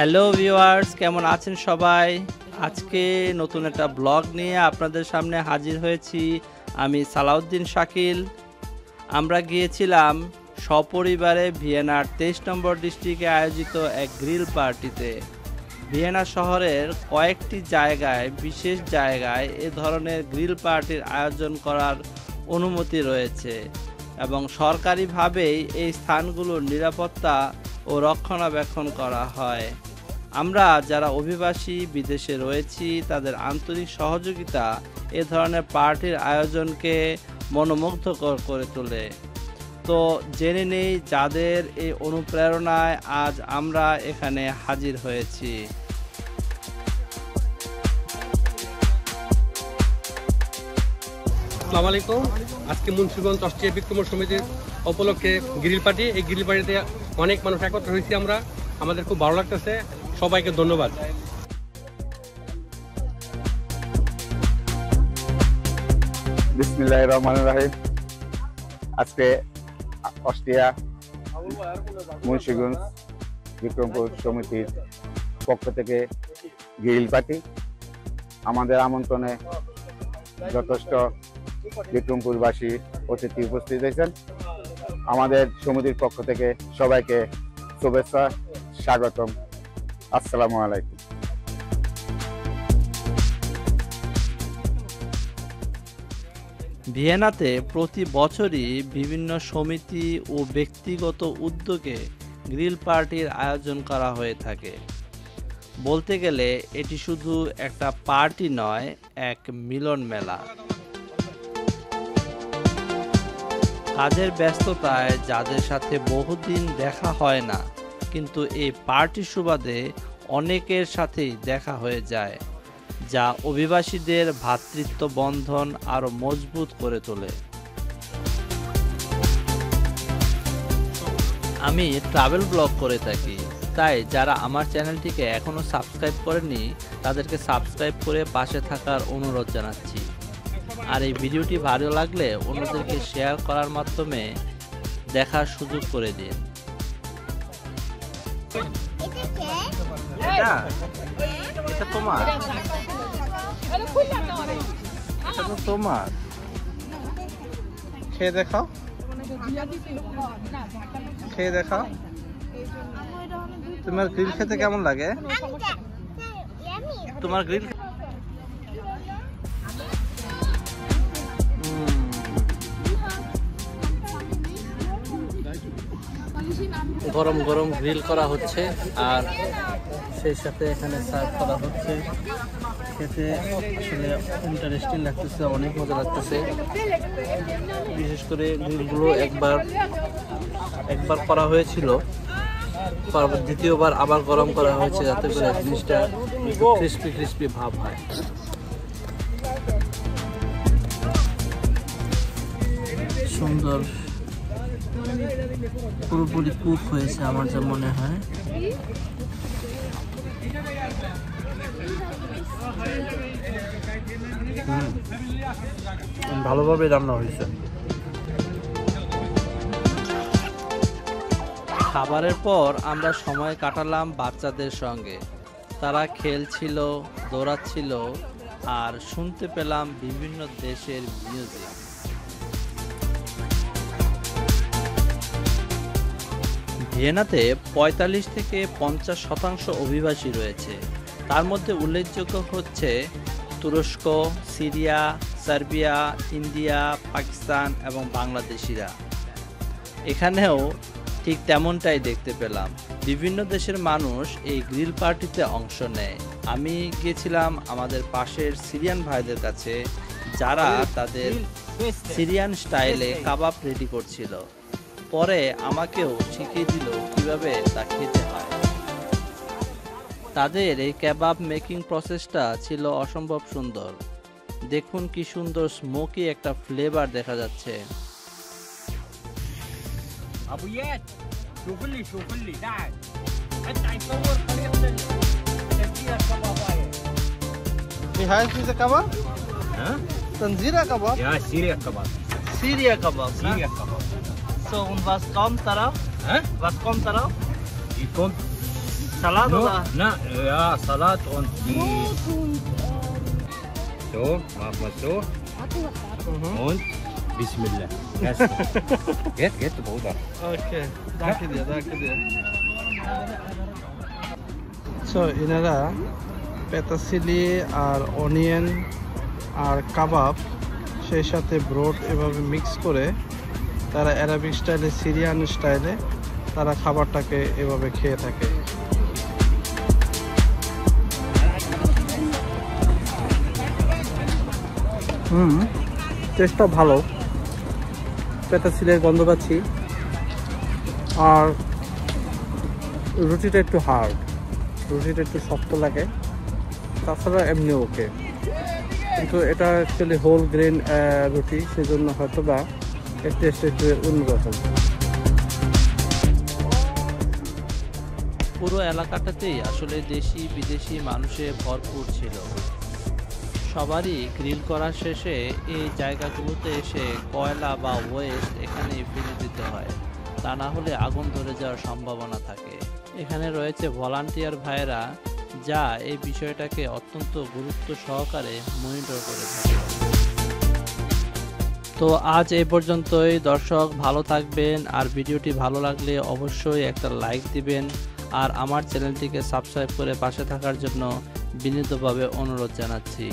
Hello viewers, কেমন আছেন সবাই? আজকে নতুন একটা ব্লগ নিয়ে আপনাদের সামনে হাজির হয়েছি। আমি সালাউদ্দিন শাকিল। আমরা গিয়েছিলাম সপরিবারে ভিয়েনার 23 নম্বর ডিস্ট্রিক্টে আয়োজিত এক গ্রিল পার্টিতে। ভিয়েনা শহরের কয়েকটি জায়গায়, বিশেষ জায়গায় এ ধরনের গ্রিল পার্টির আয়োজন করার অনুমতি রয়েছে এবং সরকারিভাবেই এই স্থানগুলোর নিরাপত্তা ও রক্ষণাবেক্ষণ করা হয়। আমরা যারা অভিবাসী বিদেশে রয়েছি তাদের আন্তরিক সহযোগিতা এ ধরনের পার্টির আয়োজনকে মনোমুগ্ধকর করে তোলে। তো জেনে নেই যাদের এই অনুপ্রেরণায় আজ আমরা এখানে হাজির হয়েছি। আসসালামু আলাইকুম। আজকে মুন্সিগঞ্জ অস্ট্রিয়া বিক্রম সমিতির উপলক্ষে গ্রিল পার্টি। এই গ্রিল পার্টিতে অনেক মানুষ একত্র হয়েছি আমরা। আমাদের খুব ভালো লাগতেছে। সবাইকে ধন্যবাদ। বিসমিল্লাহির রহমানির রহিম। আজকে অস্ট্রিয়া মুন্সিগঞ্জ বিক্রমপুর সমিতির পক্ষ থেকে গ্রিল পার্টি। আমাদের আমন্ত্রণে যথেষ্ট বিক্রমপুরবাসী অতিথি উপস্থিত হয়েছেন। আমাদের সমিতির পক্ষ থেকে সবাইকে শুভেচ্ছা, স্বাগতম। আসসালামু আলাইকুম। ভিয়েনাতে প্রতি বছরই বিভিন্ন সমিতি ও ব্যক্তিগত উদ্যোগে গ্রিল পার্টির আয়োজন করা হয়ে থাকে। বলতে গেলে এটি শুধু একটা পার্টি নয়, এক মিলন মেলা। কাজের ব্যস্ততায় যাদের সাথে বহুদিন দেখা হয় না, কিন্তু এই পার্টির সুবাদে অনেকের সাথেই দেখা হয়ে যায়, যা অভিবাসীদের ভ্রাতৃত্ব বন্ধন আরো মজবুত করে তোলে। আমি ট্রাভেল ব্লগ করে থাকি, তাই যারা আমার চ্যানেলটিকে এখনো সাবস্ক্রাইব করেননি তাদেরকে সাবস্ক্রাইব করে পাশে থাকার অনুরোধ জানাচ্ছি। আর এই ভিডিওটি ভালো লাগলে অন্যদেরকে শেয়ার করার মাধ্যমে দেখার সুযোগ করে দিন। এটা তোমার, এটা তো তোমার। খেয়ে দেখাও, খেয়ে দেখাও। তোমার গ্রিল খেতে কেমন লাগে? তোমার গ্রিল গরম গরম গ্রিল করা হচ্ছে আর সেই সাথে এখানে সার্ভ করা হচ্ছে। খেতে আসলে ইন্টারেস্টিং লাগতেছে, অনেক মজা লাগতেছে। বিশেষ করে গ্রিলগুলো একবার করা হয়েছিল, দ্বিতীয়বার আবার গরম করা হয়েছে যাতে করে জিনিসটা ক্রিস্পি ভাব হয়। সুন্দর পুরোপুরি কুক হয়েছে আমার যা মনে হয়। ভালোভাবে রান্না হয়েছে। খাবারের পর আমরা সময় কাটালাম বাচ্চাদের সঙ্গে। তারা খেলছিল, দৌড়াচ্ছিল আর শুনতে পেলাম বিভিন্ন দেশের মিউজিক। ভিয়েনাতে ৪৫ থেকে ৫০% অভিবাসী রয়েছে। তার মধ্যে উল্লেখযোগ্য হচ্ছে তুরস্ক, সিরিয়া, সার্বিয়া, ইন্ডিয়া, পাকিস্তান এবং বাংলাদেশিরা। এখানেও ঠিক তেমনটাই দেখতে পেলাম। বিভিন্ন দেশের মানুষ এই গ্রিল পার্টিতে অংশ নেয়। আমি গিয়েছিলাম আমাদের পাশের সিরিয়ান ভাইদের কাছে, যারা তাদের সিরিয়ান স্টাইলে কাবাব রেডি করছিল। পরে আমাকেও শিখিয়ে দিল কিভাবে তা খেতে হয়। তাদের এই কাবাব মেকিং প্রসেসটা ছিল অসম্ভব সুন্দর। দেখুন কি সুন্দর স্মোকি একটা ফ্লেভার দেখা যাচ্ছে। Wie heißt diese Kebab? Tanzira Kebab? Ja, Syria Kebab. Syria Kebab. Syria Kebab. So, und was kommt darauf? Hä? Was kommt darauf? Die kommt Salat No, oder? na, ja, Salat und die. So, machen wir so. Und Bismillah. Geht, Bruder. Okay, danke dir. So, এনারা পেতাসিলি আর onion আর কাবাব সেই সাথে broad এভাবে mix করে তারা Arabic স্টাইলে, Syrian স্টাইলে তারা খাবারটাকে এভাবে খেয়ে থাকে। টেস্টটা ভালো, পেতাসিলের গন্ধ পাচ্ছি, আর রুটিটা একটু হার্ড, রুটিটা একটু শক্ত লাগে, তাছাড়া এমনি ওকে, কিন্তু এটা অ্যাকচুয়ালি হোল গ্রেন রুটি, সেজন্য হয়তো বা এর টেস্ট একটু অন্যরকম। পুরো এলাকাটাতেই আসলে দেশি বিদেশি মানুষে ভরপুর ছিল। সবারই গ্রিল করা শেষে এই জায়গাগুলোতে এসে কয়লা বা ওয়েস্ট এখানে ফেলে দিতে হয়, তা না হলে আগুন ধরে যাওয়ার সম্ভাবনা থাকে। এখানে রয়েছে ভলান্টিয়ার ভাইয়েরা, যা এই বিষয়টাকে অত্যন্ত গুরুত্ব সহকারে মনিটর করে থাকে। তো আজ এই পর্যন্তই দর্শক, ভালো থাকবেন, আর ভিডিওটি ভালো লাগলে অবশ্যই একটা লাইক দিবেন, আর আমার চ্যানেলটিকে সাবস্ক্রাইব করে পাশে থাকার জন্য বিনীতভাবে অনুরোধ জানাচ্ছি।